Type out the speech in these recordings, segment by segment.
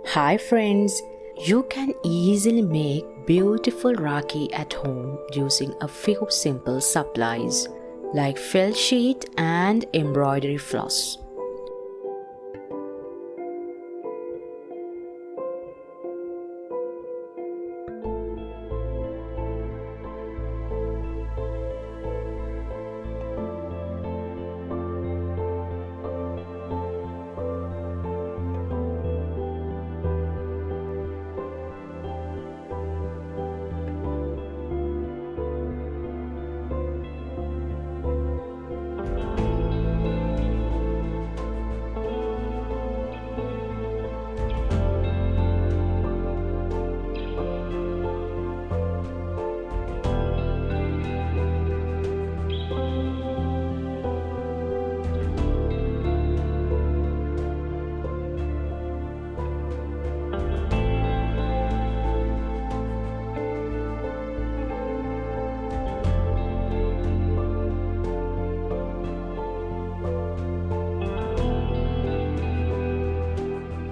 Hi friends, you can easily make beautiful Rakhi at home using a few simple supplies like felt sheet and embroidery floss.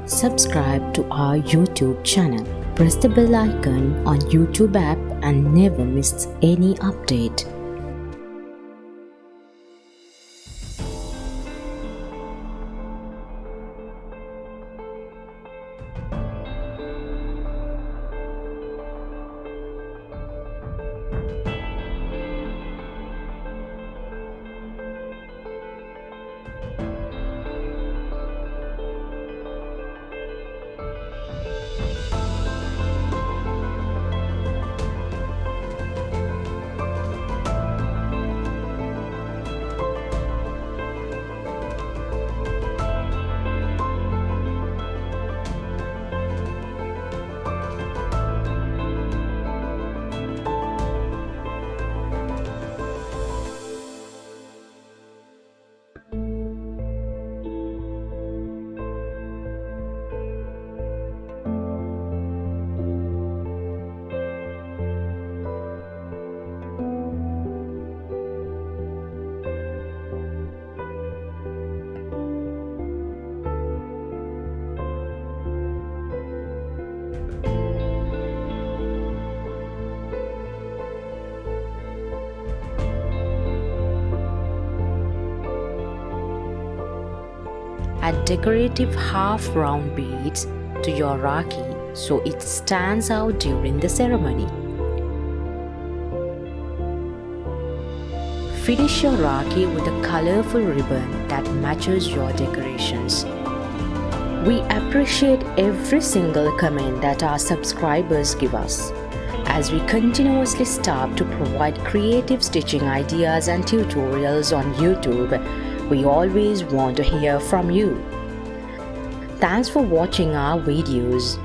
Subscribe to our YouTube channel. Press the bell icon on YouTube app and never miss any update. Add decorative half-round beads to your Rakhi so it stands out during the ceremony. Finish your Rakhi with a colorful ribbon that matches your decorations. We appreciate every single comment that our subscribers give us. As we continuously strive to provide creative stitching ideas and tutorials on YouTube, we always want to hear from you. Thanks for watching our videos.